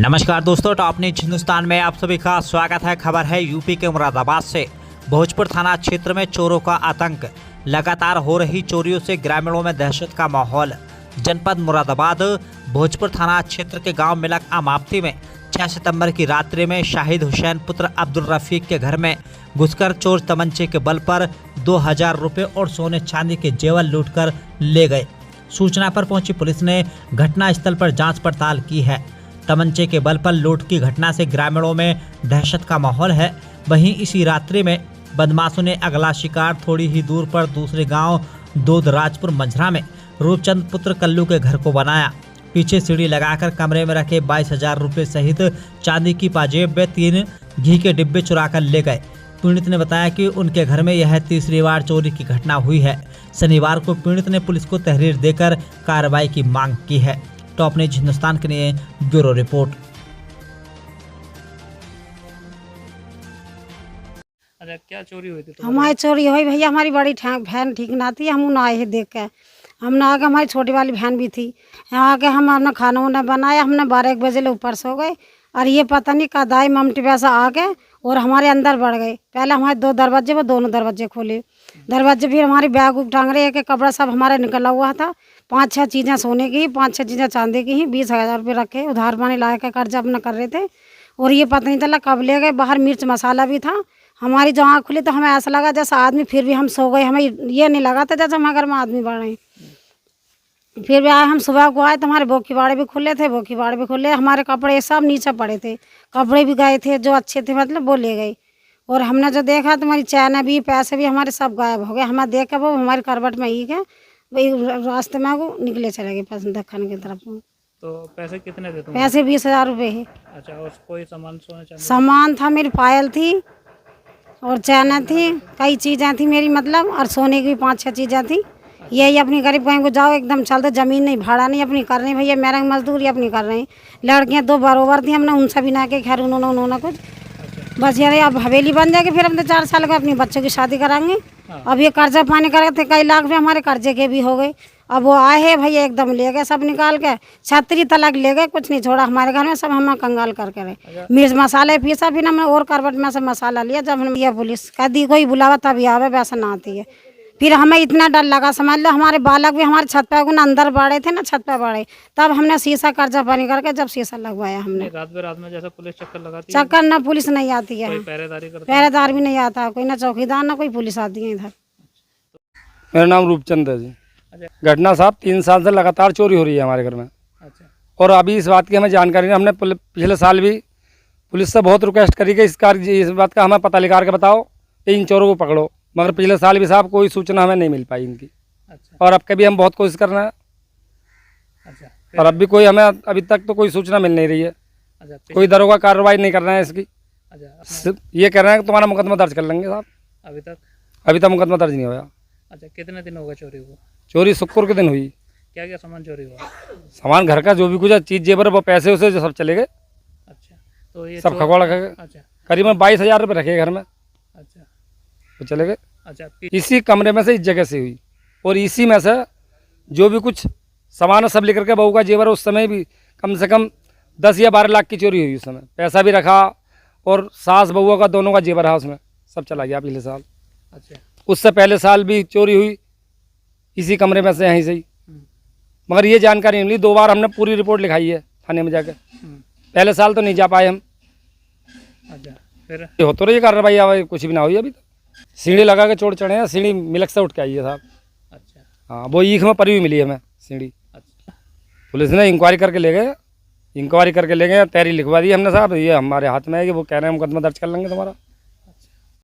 नमस्कार दोस्तों, top news Hindustan में आप सभी का स्वागत है। खबर है यूपी के मुरादाबाद से। भोजपुर थाना क्षेत्र में चोरों का आतंक। लगातार हो रही चोरियों से ग्रामीणों में दहशत का माहौल। जनपद मुरादाबाद भोजपुर थाना क्षेत्र के गांव मिलक अमावती में 6 सितंबर की रात्रि में शाहिद हुसैन पुत्र अब्दुल रफीक के घर में घुसकर चोर तमंचे के बल पर 2000 रुपये और सोने चांदी के जेवर लूटकर ले गए। सूचना पर पहुंची पुलिस ने घटनास्थल पर जांच पड़ताल की है। तमंचे के बल पर लूट की घटना से ग्रामीणों में दहशत का माहौल है। वहीं इसी रात्रि में बदमाशों ने अगला शिकार थोड़ी ही दूर पर दूसरे गांव दोदराजपुर मंझरा में रूपचंद पुत्र कल्लू के घर को बनाया। पीछे सीढ़ी लगाकर कमरे में रखे 22,000 रुपये सहित चांदी की पाजेब में 3 घी के डिब्बे चुरा कर ले गए। पीड़ित ने बताया कि उनके घर में यह तीसरी बार चोरी की घटना हुई है। शनिवार को पीड़ित ने पुलिस को तहरीर देकर कार्रवाई की मांग की है। टॉप न्यूज हिंदुस्तान के लिए ब्यूरो रिपोर्ट। अच्छा, क्या चोरी हुई थी? हमारी चोरी हुई भैया, हमारी बड़ी बहन ठीक ना थी। हम ना आए देख के, हम ना आके, हमारी छोटी वाली बहन भी थी। यहाँ आके हम अपना खाना वाना बनाया, हमने 12-1 बजे ले ऊपर सो गए और ये पता नहीं कदाई ममटी वैसा आके और हमारे अंदर बढ़ गए। पहले हमारे 2 दरवाजे, वो दोनों दरवाजे खोले। दरवाजे फिर हमारी बैग उग टांग रहे, एक कपड़ा सब हमारा निकला हुआ था। 5-6 चीज़ें सोने की, 5-6 चीज़ें चांदी की ही। 20,000 रुपये रखे उधार पानी ला के कर्जा अपना कर रहे थे और ये पता नहीं चला कब ले गए। बाहर मिर्च मसाला भी था। हमारी जो आँख खुली तो हमें ऐसा लगा जैसा आदमी, फिर भी हम सो गए। हमें ये नहीं लगा था जैसे हमारे घर में आदमी बढ़ रहे। फिर भी आए, हम सुबह को आए तो हमारे बोकी बाड़े भी खुले थे, बोकी बाड़े भी खुले। हमारे कपड़े सब नीचे पड़े थे, कपड़े भी गए थे जो अच्छे थे, मतलब वो ले गए। और हमने जो देखा तो हमारी चैन भी, पैसे भी हमारे सब गायब हो गए। हमें देख के वो हमारी करवट में ही है, वही रास्ते में वो निकले चले गए पास दखन की तरफ। तो पैसे कितने थे तुम? पैसे 20,000 रुपये है। अच्छा, और कोई सामान सोने चांदी? सामान था, मेरी पायल थी और चैन थी, कई चीज़ें थी मेरी, मतलब और सोने की 5-6 चीज़ें थी। यही अपनी गरीब कहीं को जाओ एकदम चलते, ज़मीन नहीं भाड़ा नहीं अपनी कर रही भैया, मेरा मजदूरी अपनी कर रहे हैं। लड़कियाँ 2 बरोबर थी, हमने उनसे भी ना के, खैर उन्होंने कुछ बस यार अब हवेली बन जाएगी। फिर हम तो 4 साल का अपनी बच्चों की शादी कराएंगे। अब ये कर्जा पानी करे थे, कई लाख रुपये हमारे कर्जे के भी हो गए। अब वो आए हैं भैया, एकदम ले गए सब निकाल के, 36 तलाक ले गए, कुछ नहीं छोड़ा हमारे घर में। सब हम कंगाल करके रहे। मिर्च मसाले पीसा भी ना, हमने और करवट में से मसाला लिया। जब हमने दिया पुलिस कदी कोई बुलावा तभी आवे, वैसा ना आती है। फिर हमें इतना डर लगा, समझ लो हमारे बालक भी हमारे छत पे अंदर बढ़े थे ना, छत पे बढ़े। तब हमने शीशा कर्जा पानी करके जब शीशा लगवाया हमने। रात में जैसे पुलिस चक्कर लगाती है? चक्कर ना, पुलिस नहीं आती है। पहरेदारी करता? पहरेदार भी नहीं आता, कोई ना चौकीदार ना कोई पुलिस आती है इधर। मेरा नाम रूपचंद है जी। अच्छा। घटना साहब 3 साल से लगातार चोरी हो रही है हमारे घर में। अच्छा। और अभी इस बात की हमें जानकारी नहीं। हमने पिछले साल भी पुलिस से बहुत रिक्वेस्ट करी कि इस बात का हमें पता निकाल के बताओ, इन चोरों को पकड़ो, मगर पिछले साल भी साहब कोई सूचना हमें नहीं मिल पाई इनकी। अच्छा। और अब कभी हम बहुत कोशिश कर रहे हैं। अच्छा। और अब भी कोई हमें अभी तक तो कोई सूचना मिल नहीं रही है। अच्छा। कोई दरोगा कार्रवाई नहीं कर रहे हैं इसकी। अच्छा। ये कह रहे हैं कि तुम्हारा मुकदमा दर्ज कर लेंगे साहब। अभी तक मुकदमा दर्ज नहीं हुआ। अच्छा, कितने दिन हो गए चोरी हुआ? चोरी शुक्र के दिन हुई। क्या क्या सामान चोरी हुआ? सामान घर का जो भी कुछ चीज़ जेवर, वो पैसे उसे जो सब चले गए। अच्छा, तो ये सब खगोड़ा खा गए। अच्छा। करीबन 22,000 रुपये रखे घर में, अच्छा। वो चले गए। अच्छा। इसी कमरे में से, इस जगह से हुई। और इसी में से जो भी कुछ सामान सब लेकर के, बहू का जेवर उस समय भी कम से कम 10 या 12 लाख की चोरी हुई उस समय। पैसा भी रखा और सास बहू का दोनों का जेवर रहा उसमें, सब चला गया पिछले साल। अच्छा। उससे पहले साल भी चोरी हुई इसी कमरे में से, यहीं से ही। मगर ये जानकारी नहीं मिली। 2 बार हमने पूरी रिपोर्ट लिखाई है थाने में जाकर। पहले साल तो नहीं जा पाए हम। अच्छा, फिर ये हो तो रही कार्रवाई, आवाज कुछ भी ना हुई अभी तक। सीढ़ी लगा के चोर चढ़े हैं, सीढ़ी मिलक से उठ के आई है साहब। अच्छा। हाँ, वो ईख में परी हुई मिली है हमें सीढ़ी। अच्छा। पुलिस ने इंक्वायरी करके ले गए, तैयारी लिखवा दी हमने साहब। ये हमारे हाथ में है कि वो कह रहे हैं मुकदमा दर्ज कर लेंगे तुम्हारा।